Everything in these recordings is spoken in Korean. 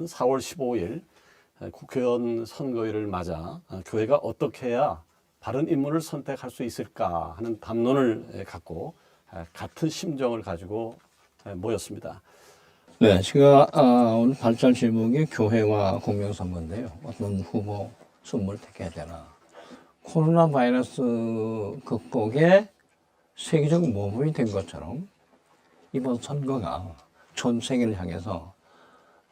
오는 4월 15일 국회의원 선거일을 맞아 교회가 어떻게 해야 바른 인물을 선택할 수 있을까 하는 담론을 갖고 같은 심정을 가지고 모였습니다. 네, 제가 오늘 발달 제목이 교회와 공명선거인데요. 어떤 후보 순번을 택해야 되나. 코로나 바이러스 극복에 세계적 모범이 된 것처럼 이번 선거가 전 세계를 향해서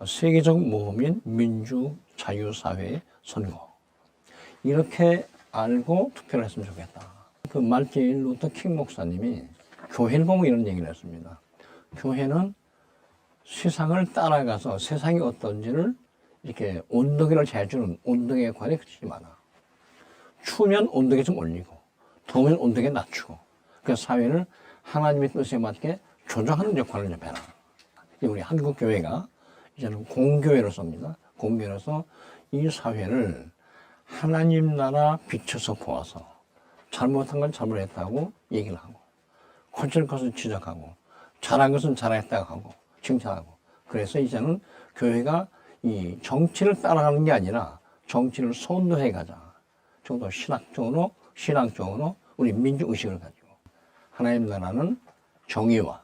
세계적 모범인 민주 자유사회의 선거. 이렇게 알고 투표를 했으면 좋겠다. 그 말틴 루터 킹 목사님이 교회를 보고 이런 얘기를 했습니다. 교회는 세상을 따라가서 세상이 어떤지를 이렇게 온도계를 재주는 온도계 역할에 그치지 마라. 추우면 온도계 좀 올리고, 더우면 온도계 낮추고, 그 사회를 하나님의 뜻에 맞게 조정하는 역할을 좀 해라. 우리 한국 교회가 이제는 공교회로서입니다. 공교회로서 이 사회를 하나님 나라 비춰서 보아서 잘못한 건 잘못했다고 얘기를 하고, 거칠 것은 지적하고, 잘한 것은 잘했다고 하고, 칭찬하고. 그래서 이제는 교회가 이 정치를 따라가는 게 아니라 정치를 선도해 가자. 좀 더 신앙적으로 우리 민주의식을 가지고. 하나님 나라는 정의와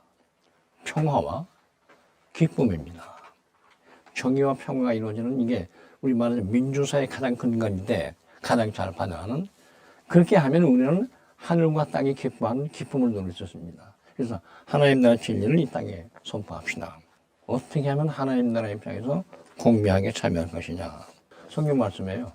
평화와 기쁨입니다. 정의와 평화가 이루어지는 이게 우리 말하는 민주사의 가장 근간인데 가장 잘 반영하는 그렇게 하면 우리는 하늘과 땅이 기뻐하는 기쁨을 누릴 수 있습니다. 그래서 하나님 나라 진리를 이 땅에 선포합시다. 어떻게 하면 하나님 나라 입장에서 공명하게 참여할 것이냐. 성경 말씀에요.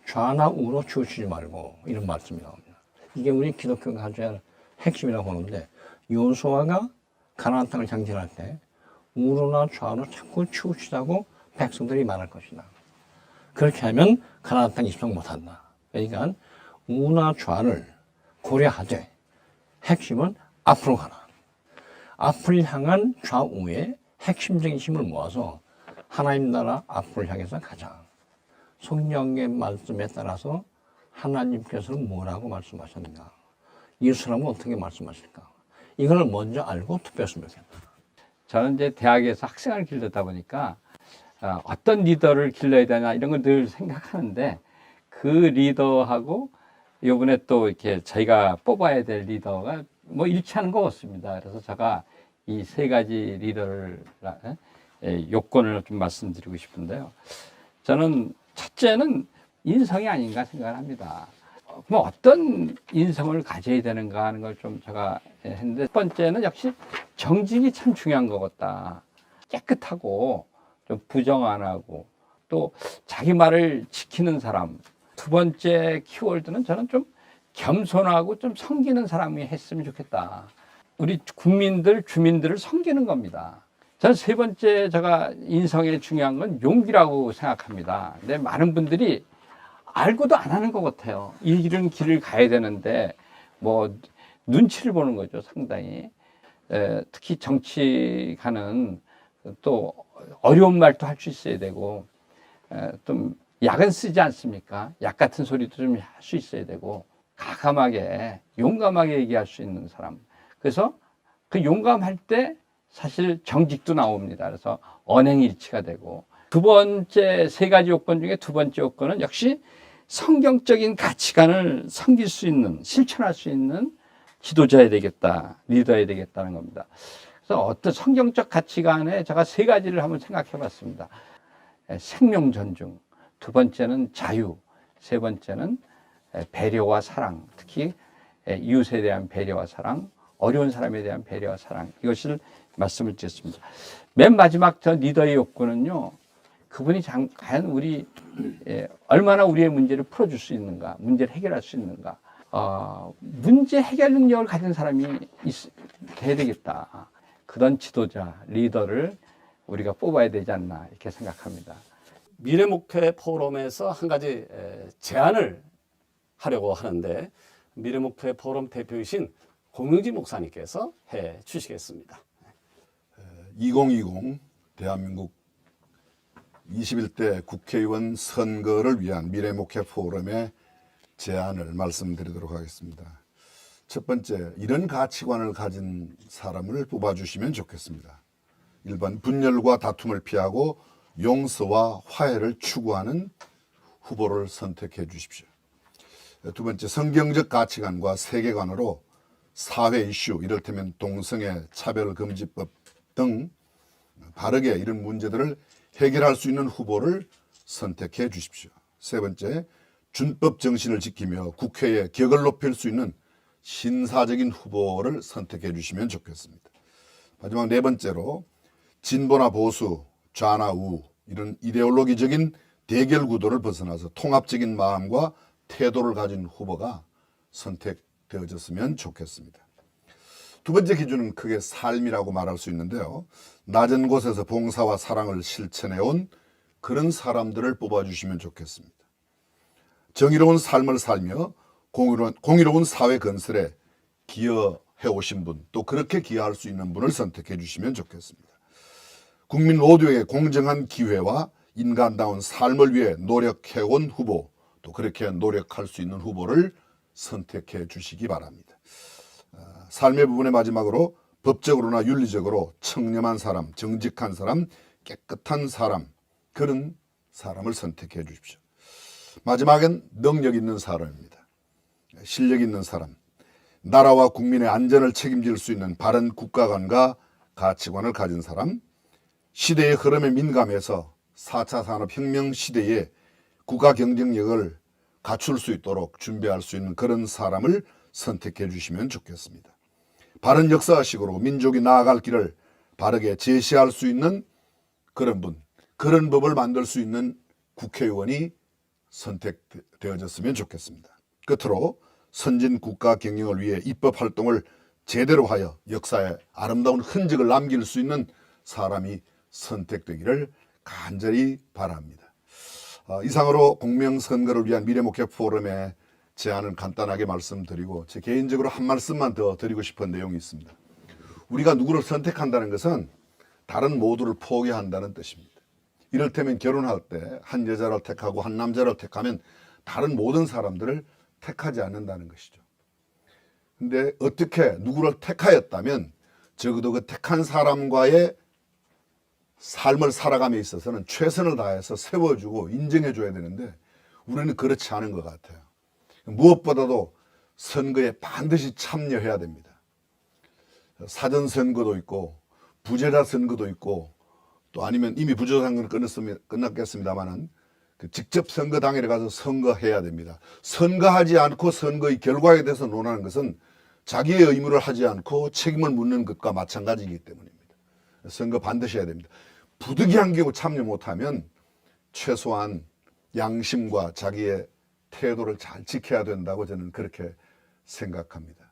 좌나 우로 치우치지 말고 이런 말씀이 나옵니다. 이게 우리 기독교가 가져야 할 핵심이라고 보는데 요수아가 가나안 땅을 장진할 때 우로나 좌로 자꾸 치우치자고 백성들이 말할 것이다. 그렇게 하면 가나안 땅 입성 못한다. 그러니까 우나 좌를 고려하되 핵심은 앞으로 가라. 앞을 향한 좌우의 핵심적인 힘을 모아서 하나님 나라 앞을 향해서 가자. 성령의 말씀에 따라서 하나님께서는 뭐라고 말씀하셨는가? 예수라면 어떻게 말씀하실까? 이걸 먼저 알고 투표했으면 좋겠다. 저는 이제 대학에서 학생을 기르다 보니까 어떤 리더를 길러야 되나 이런 걸 늘 생각하는데 그 리더하고 이번에 또 이렇게 저희가 뽑아야 될 리더가 뭐 일치하는 것 같습니다. 그래서 제가 이 세 가지 리더를 요건을 좀 말씀드리고 싶은데요. 저는 첫째는 인성이 아닌가 생각을 합니다. 뭐 어떤 인성을 가져야 되는가 하는 걸 좀 제가 했는데 첫 번째는 역시 정직이 참 중요한 것 같다. 깨끗하고 좀 부정 안 하고 또 자기 말을 지키는 사람. 두 번째 키워드는 저는 좀 겸손하고 좀 섬기는 사람이 했으면 좋겠다. 우리 국민들, 주민들을 섬기는 겁니다. 저는 세 번째 제가 인성에 중요한 건 용기라고 생각합니다. 근데 많은 분들이 알고도 안 하는 것 같아요. 이런 길을 가야 되는데 뭐 눈치를 보는 거죠, 상당히. 특히 정치가는 또 어려운 말도 할 수 있어야 되고 좀 약은 쓰지 않습니까? 약 같은 소리도 좀 할 수 있어야 되고 과감하게 용감하게 얘기할 수 있는 사람. 그래서 그 용감할 때 사실 정직도 나옵니다. 그래서 언행일치가 되고 두 번째 세 가지 요건 중에 두 번째 요건은 역시 성경적인 가치관을 섬길 수 있는 실천할 수 있는 지도자야 되겠다, 리더야 되겠다는 겁니다. 그래서 어떤 성경적 가치관에 제가 세 가지를 한번 생각해 봤습니다. 생명 존중, 두 번째는 자유, 세 번째는 배려와 사랑, 특히 이웃에 대한 배려와 사랑, 어려운 사람에 대한 배려와 사랑, 이것을 말씀을 드렸습니다. 맨 마지막 저 리더의 욕구는요, 그분이 과연 우리 얼마나 우리의 문제를 풀어줄 수 있는가, 문제를 해결할 수 있는가, 문제 해결 능력을 가진 사람이 돼야 되겠다. 그런 지도자, 리더를 우리가 뽑아야 되지 않나 이렇게 생각합니다. 미래목회 포럼에서 한 가지 제안을 하려고 하는데 미래목회 포럼 대표이신 공영지 목사님께서 해 주시겠습니다. 2020 대한민국 21대 국회의원 선거를 위한 미래목회 포럼의 제안을 말씀드리도록 하겠습니다. 첫 번째, 이런 가치관을 가진 사람을 뽑아주시면 좋겠습니다. 일반 분열과 다툼을 피하고 용서와 화해를 추구하는 후보를 선택해 주십시오. 두 번째, 성경적 가치관과 세계관으로 사회 이슈, 이를테면 동성애 차별금지법 등 바르게 이런 문제들을 해결할 수 있는 후보를 선택해 주십시오. 세 번째, 준법 정신을 지키며 국회에 격을 높일 수 있는 신사적인 후보를 선택해 주시면 좋겠습니다. 마지막 네 번째로, 진보나 보수, 좌나 우 이런 이데올로기적인 대결 구도를 벗어나서 통합적인 마음과 태도를 가진 후보가 선택되어졌으면 좋겠습니다. 두 번째 기준은 크게 삶이라고 말할 수 있는데요. 낮은 곳에서 봉사와 사랑을 실천해온 그런 사람들을 뽑아주시면 좋겠습니다. 정의로운 삶을 살며 공의로운 사회 건설에 기여해 오신 분, 또 그렇게 기여할 수 있는 분을 선택해 주시면 좋겠습니다. 국민 모두에게 공정한 기회와 인간다운 삶을 위해 노력해온 후보, 또 그렇게 노력할 수 있는 후보를 선택해 주시기 바랍니다. 삶의 부분의 마지막으로, 법적으로나 윤리적으로 청렴한 사람, 정직한 사람, 깨끗한 사람, 그런 사람을 선택해 주십시오. 마지막엔 능력 있는 사람입니다. 실력 있는 사람, 나라와 국민의 안전을 책임질 수 있는 바른 국가관과 가치관을 가진 사람, 시대의 흐름에 민감해서 4차 산업혁명 시대에 국가 경쟁력을 갖출 수 있도록 준비할 수 있는 그런 사람을 선택해 주시면 좋겠습니다. 바른 역사의식으로 민족이 나아갈 길을 바르게 제시할 수 있는 그런 분, 그런 법을 만들 수 있는 국회의원이 선택되어졌으면 좋겠습니다. 끝으로, 선진 국가 경영을 위해 입법 활동을 제대로 하여 역사에 아름다운 흔적을 남길 수 있는 사람이 선택되기를 간절히 바랍니다. 이상으로 공명선거를 위한 미래목표 포럼의 제안을 간단하게 말씀드리고, 제 개인적으로 한 말씀만 더 드리고 싶은 내용이 있습니다. 우리가 누구를 선택한다는 것은 다른 모두를 포기한다는 뜻입니다. 이를테면 결혼할 때 한 여자를 택하고 한 남자를 택하면 다른 모든 사람들을 택하지 않는다는 것이죠. 근데 어떻게 누구를 택하였다면 적어도 그 택한 사람과의 삶을 살아감에 있어서는 최선을 다해서 세워주고 인정해줘야 되는데, 우리는 그렇지 않은 것 같아요. 무엇보다도 선거에 반드시 참여해야 됩니다. 사전선거도 있고 부재자 선거도 있고, 또 아니면 이미 부재자 선거는 끝났겠습니다만은 직접 선거 당일에 가서 선거해야 됩니다. 선거하지 않고 선거의 결과에 대해서 논하는 것은 자기의 의무를 하지 않고 책임을 묻는 것과 마찬가지이기 때문입니다. 선거 반드시 해야 됩니다. 부득이한 경우 참여 못하면 최소한 양심과 자기의 태도를 잘 지켜야 된다고 저는 그렇게 생각합니다.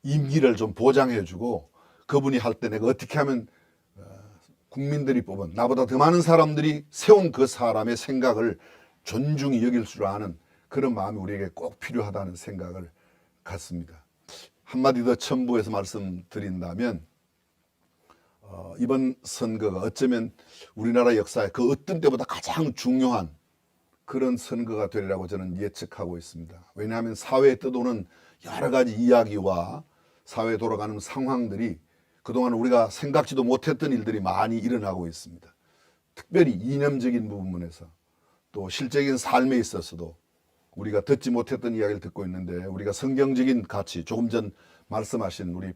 임기를 좀 보장해주고, 그분이 할 때 내가 어떻게 하면 국민들이 뽑은, 나보다 더 많은 사람들이 세운 그 사람의 생각을 존중히 여길 줄 아는 그런 마음이 우리에게 꼭 필요하다는 생각을 갖습니다. 한마디 더 첨부해서 말씀드린다면, 이번 선거가 어쩌면 우리나라 역사에 그 어떤 때보다 가장 중요한 그런 선거가 되리라고 저는 예측하고 있습니다. 왜냐하면 사회에 떠도는 여러 가지 이야기와 사회에 돌아가는 상황들이 그동안 우리가 생각지도 못했던 일들이 많이 일어나고 있습니다. 특별히 이념적인 부분에서, 또 실제적인 삶에 있어서도 우리가 듣지 못했던 이야기를 듣고 있는데, 우리가 성경적인 가치, 조금 전 말씀하신 우리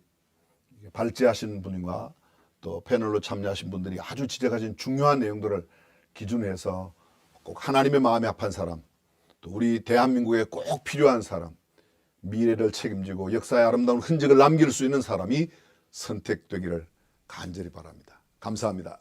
발제하신 분과 또 패널로 참여하신 분들이 아주 지적하신 중요한 내용들을 기준해서 꼭 하나님의 마음에 합한 사람, 또 우리 대한민국에 꼭 필요한 사람, 미래를 책임지고 역사의 아름다운 흔적을 남길 수 있는 사람이 선택되기를 간절히 바랍니다. 감사합니다.